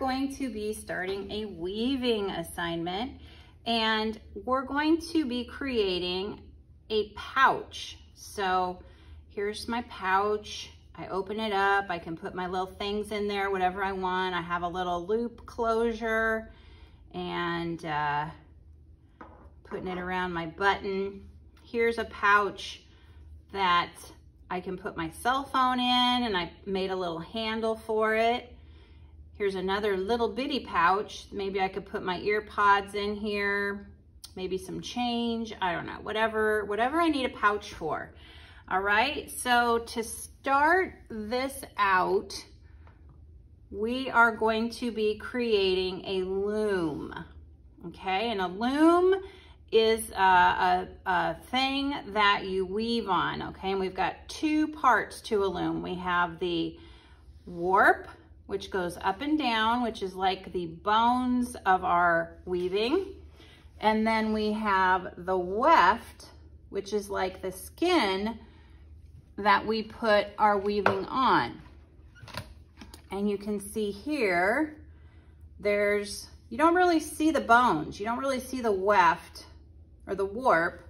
going to be starting a weaving assignment, and we're going to be creating a pouch. So here's my pouch. I open it up. I can put my little things in there, whatever I want. I have a little loop closure and putting it around my button. Here's a pouch that I can put my cell phone in, and I made a little handle for it. Here's another little bitty pouch. Maybe I could put my ear pods in here, maybe some change, I don't know, whatever I need a pouch for. All right, so to start this out, we are going to be creating a loom, okay? And a loom is a thing that you weave on, okay? And we've got two parts to a loom. We have the warp, which goes up and down, which is like the bones of our weaving. And then we have the weft, which is like the skin that we put our weaving on. And you can see here, you don't really see the bones. You don't really see the weft or the warp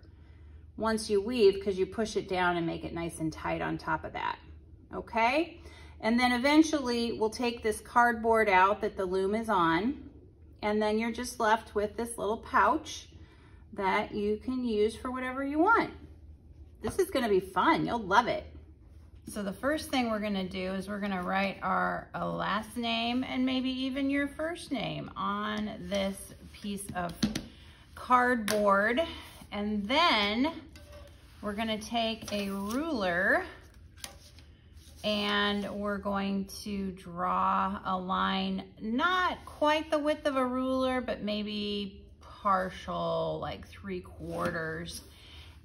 once you weave, because you push it down and make it nice and tight on top of that, okay? And then eventually we'll take this cardboard out that the loom is on, and then you're just left with this little pouch that you can use for whatever you want. This is gonna be fun, you'll love it. So the first thing we're gonna do is we're gonna write our last name and maybe even your first name on this piece of cardboard. And then we're gonna take a ruler and we're going to draw a line, not quite the width of a ruler, but maybe partial, like 3/4.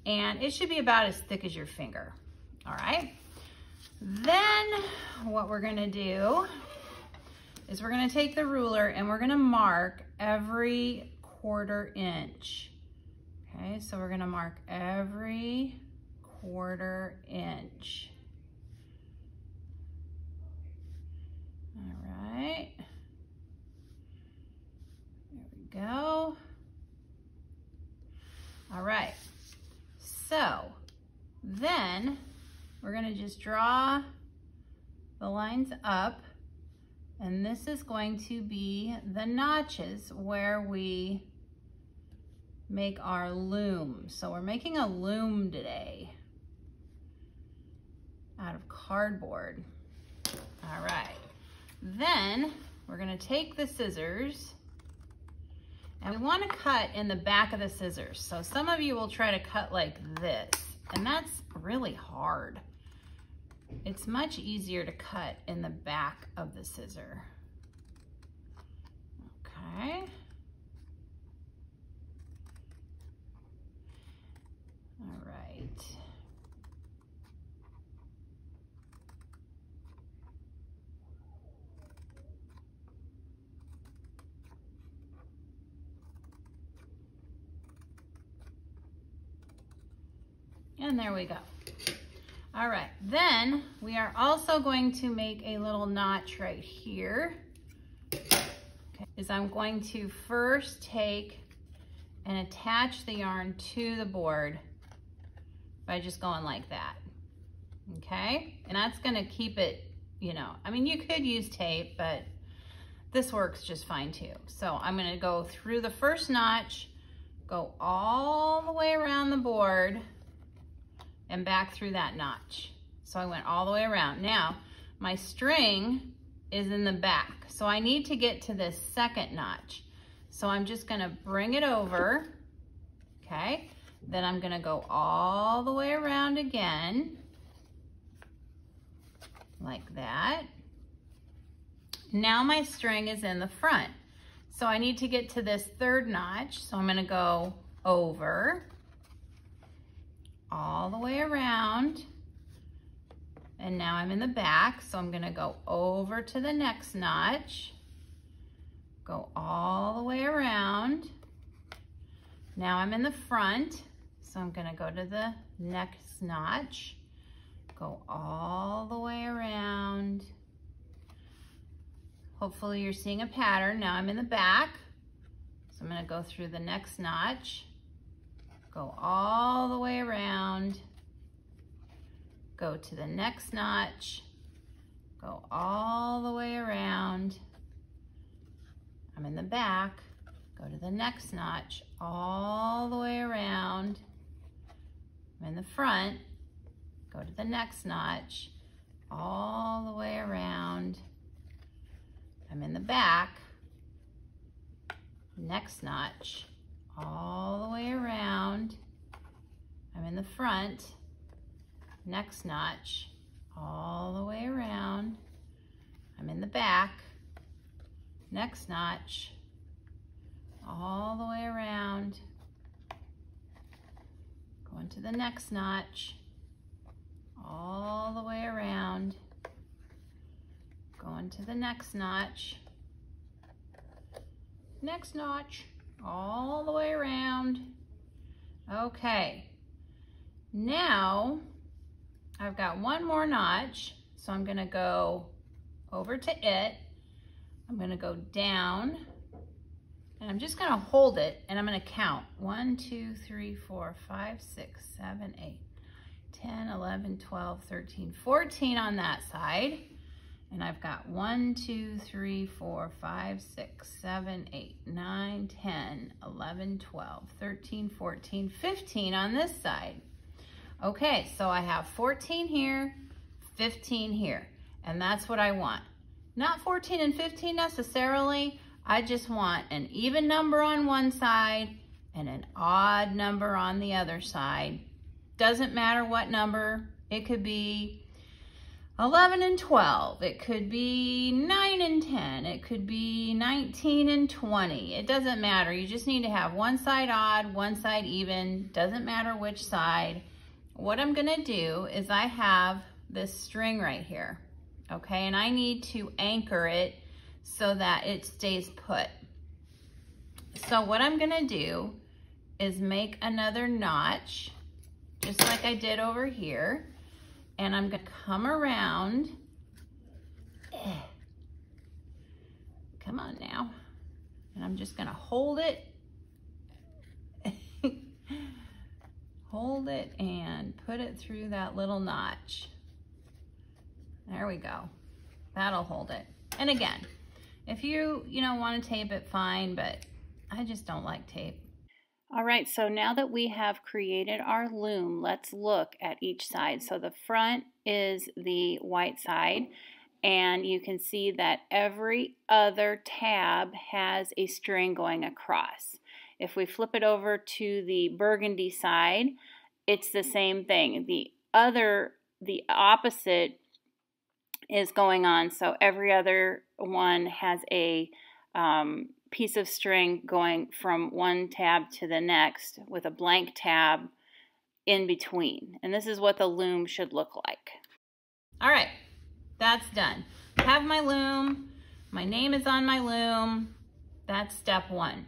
And it should be about as thick as your finger, all right? Then what we're gonna do is we're gonna take the ruler and we're gonna mark every 1/4 inch. Okay, so we're gonna mark every 1/4 inch. All right, there we go. All right, so then we're gonna just draw the lines up, and this is going to be the notches where we make our loom. So we're making a loom today out of cardboard. All right, then we're gonna take the scissors and we wanna cut in the back of the scissors. So some of you will try to cut like this, and that's really hard. It's much easier to cut in the back of the scissor. Okay. All right. And there we go. All right, then we are also going to make a little notch right here. Okay, is I'm going to first take and attach the yarn to the board by just going like that, okay? And that's gonna keep it, you know, I mean, you could use tape, but this works just fine too. So I'm gonna go through the first notch, go all the way around the board, and back through that notch. So I went all the way around. Now, my string is in the back, so I need to get to this second notch. So I'm just gonna bring it over, okay? Then I'm gonna go all the way around again, like that. Now my string is in the front. So I need to get to this third notch, so I'm gonna go over, all the way around, and now I'm in the back, so I'm gonna go over to the next notch, go all the way around. Now I'm in the front, so I'm gonna go to the next notch, go all the way around, Hopefully you're seeing a pattern. Now I'm in the back. So I'm gonna go through the next notch, go all the way around, go to the next notch, go all the way around. I'm in the back, go to the next notch, all the way around. I'm in the front, go to the next notch, all the way around. I'm in the back, next notch, all the way around. I'm in the front, next notch, all the way around. I'm in the back, next notch, all the way around. Going to the next notch, all the way around. Going to the next notch, all the way around. Okay, now I've got one more notch, so I'm gonna go over to it. I'm gonna go down, and I'm just gonna hold it, and I'm gonna count. 1, 2, 3, 4, 5, 6, 7, 8, 10, 11, 12, 13, 14 on that side. And I've got 1, 2, 3, 4, 5, 6, 7, 8, 9, 10, 11, 12, 13, 14, 15 on this side. Okay, so I have 14 here, 15 here, and that's what I want. Not 14 and 15 necessarily. I just want an even number on one side and an odd number on the other side. Doesn't matter what number. It could be 11 and 12. It could be 9 and 10. It could be 19 and 20. It doesn't matter. You just need to have one side odd, one side even. Doesn't matter which side. What I'm gonna do is I have this string right here, okay? And I need to anchor it so that it stays put. So what I'm gonna do is make another notch, just like I did over here. And I'm gonna come around. Come on now. And I'm just gonna hold it. Hold it and put it through that little notch. There we go. That'll hold it. And again, if you want to tape it, fine, but I just don't like tape. All right, so now that we have created our loom, let's look at each side. So the front is the white side, and you can see that every other tab has a string going across. If we flip it over to the burgundy side, it's the same thing. The opposite is going on, so every other one has a piece of string going from one tab to the next with a blank tab in between. And this is what the loom should look like. All right, that's done. I have my loom. My name is on my loom. That's step one.